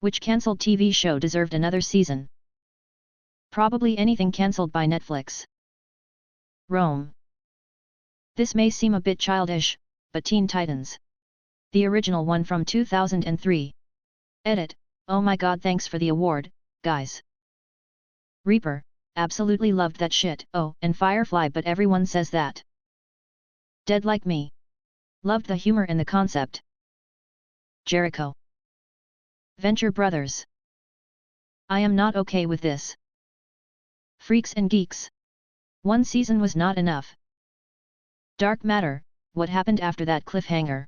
Which cancelled TV show deserved another season? Probably anything cancelled by Netflix. Rome. This may seem a bit childish, but Teen Titans. The original one from 2003. Edit, oh my god, thanks for the award, guys. Reaper, absolutely loved that shit. Oh, and Firefly, but everyone says that. Dead Like Me. Loved the humor and the concept. Jericho. Venture Brothers. I am not okay with this. Freaks and Geeks. One season was not enough. Dark Matter, what happened after that cliffhanger?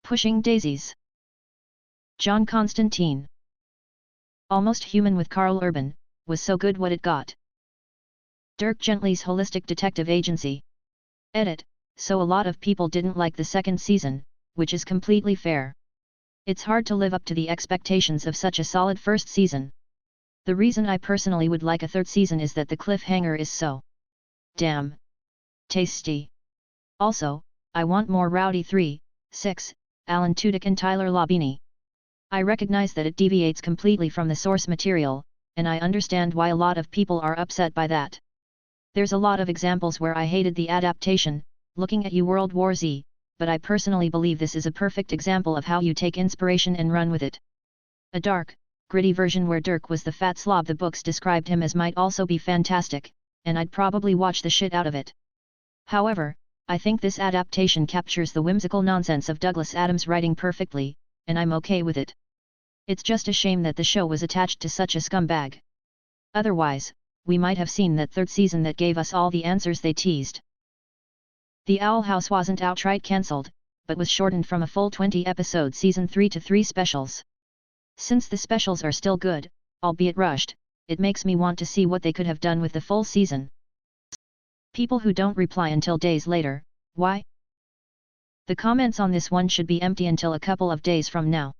Pushing Daisies. John Constantine. Almost Human with Carl Urban, was so good what it got. Dirk Gently's Holistic Detective Agency. Edit, so a lot of people didn't like the second season, which is completely fair. It's hard to live up to the expectations of such a solid first season. The reason I personally would like a third season is that the cliffhanger is so damn tasty. Also, I want more Rowdy 3, 6, Alan Tudyk and Tyler Labine. I recognize that it deviates completely from the source material, and I understand why a lot of people are upset by that. There's a lot of examples where I hated the adaptation, looking at you World War Z, but I personally believe this is a perfect example of how you take inspiration and run with it. A dark, gritty version where Dirk was the fat slob the books described him as might also be fantastic, and I'd probably watch the shit out of it. However, I think this adaptation captures the whimsical nonsense of Douglas Adams' writing perfectly, and I'm okay with it. It's just a shame that the show was attached to such a scumbag. Otherwise, we might have seen that third season that gave us all the answers they teased. The Owl House wasn't outright cancelled, but was shortened from a full 20-episode season 3 to 3 specials. Since the specials are still good, albeit rushed, it makes me want to see what they could have done with the full season. People who don't reply until days later, why? The comments on this one should be empty until a couple of days from now.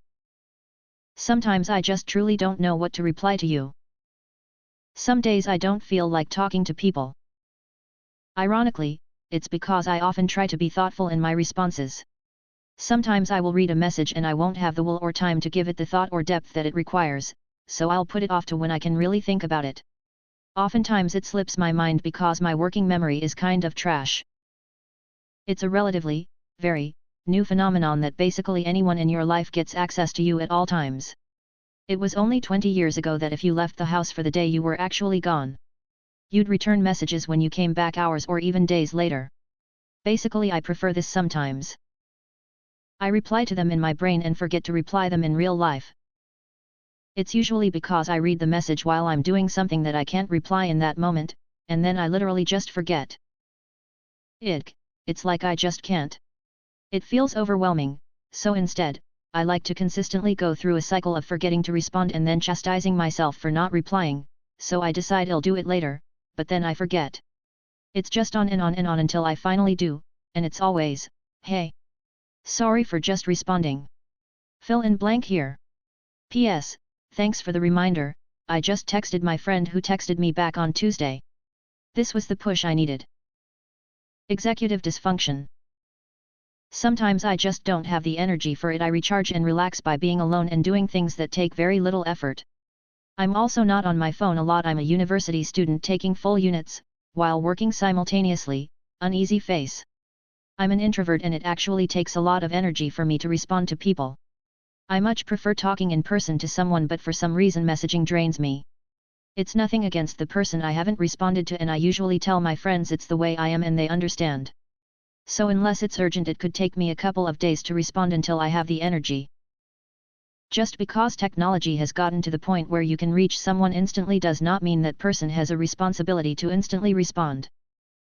Sometimes I just truly don't know what to reply to you. Some days I don't feel like talking to people. Ironically, it's because I often try to be thoughtful in my responses. Sometimes I will read a message and I won't have the will or time to give it the thought or depth that it requires, so I'll put it off to when I can really think about it. Oftentimes it slips my mind because my working memory is kind of trash. It's a relatively, very, new phenomenon that basically anyone in your life gets access to you at all times. It was only 20 years ago that if you left the house for the day you were actually gone. You'd return messages when you came back hours or even days later. Basically I prefer this sometimes. I reply to them in my brain and forget to reply them in real life. It's usually because I read the message while I'm doing something that I can't reply in that moment, and then I literally just forget. It's like I just can't. It feels overwhelming, so instead, I like to consistently go through a cycle of forgetting to respond and then chastising myself for not replying, so I decide I'll do it later, but then I forget. It's just on and on and on until I finally do, and it's always, hey. Sorry for just responding. Fill in blank here. P.S. Thanks for the reminder, I just texted my friend who texted me back on Tuesday. This was the push I needed. Executive dysfunction. Sometimes I just don't have the energy for it. I recharge and relax by being alone and doing things that take very little effort. I'm also not on my phone a lot. I'm a university student taking full units, while working simultaneously, uneasy face. I'm an introvert and it actually takes a lot of energy for me to respond to people. I much prefer talking in person to someone, but for some reason messaging drains me. It's nothing against the person I haven't responded to, and I usually tell my friends it's the way I am and they understand. So unless it's urgent it could take me a couple of days to respond until I have the energy. Just because technology has gotten to the point where you can reach someone instantly does not mean that person has a responsibility to instantly respond.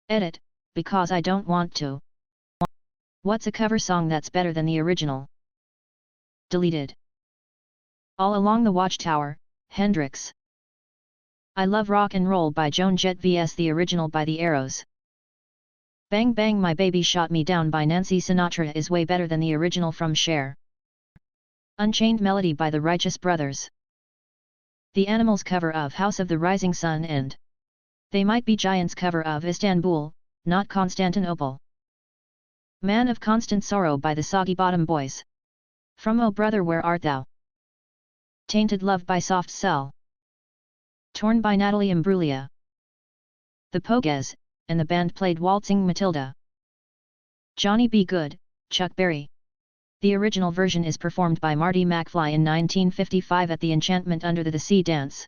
Edit, because I don't want to. What's a cover song that's better than the original? Deleted. All Along the Watchtower, Hendrix. I Love Rock and Roll by Joan Jett vs the original by The Arrows. Bang Bang My Baby Shot Me Down by Nancy Sinatra is way better than the original from Cher. Unchained Melody by the Righteous Brothers. The Animals cover of House of the Rising Sun and They Might Be Giants cover of Istanbul, Not Constantinople. Man of Constant Sorrow by the Soggy Bottom Boys. From Oh Brother Where Art Thou? Tainted Love by Soft Cell. Torn by Natalie Imbruglia. The Pogues, and the band played Waltzing Matilda. Johnny B. Good, Chuck Berry. The original version is performed by Marty McFly in 1955 at the Enchantment Under the Sea dance.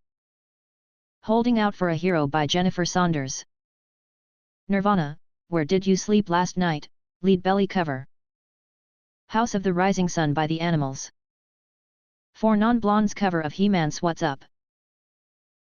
Holding Out for a Hero by Jennifer Saunders. Nirvana, Where Did You Sleep Last Night, lead belly cover. House of the Rising Sun by The Animals. 4 Non-Blondes cover of He-Man's What's Up.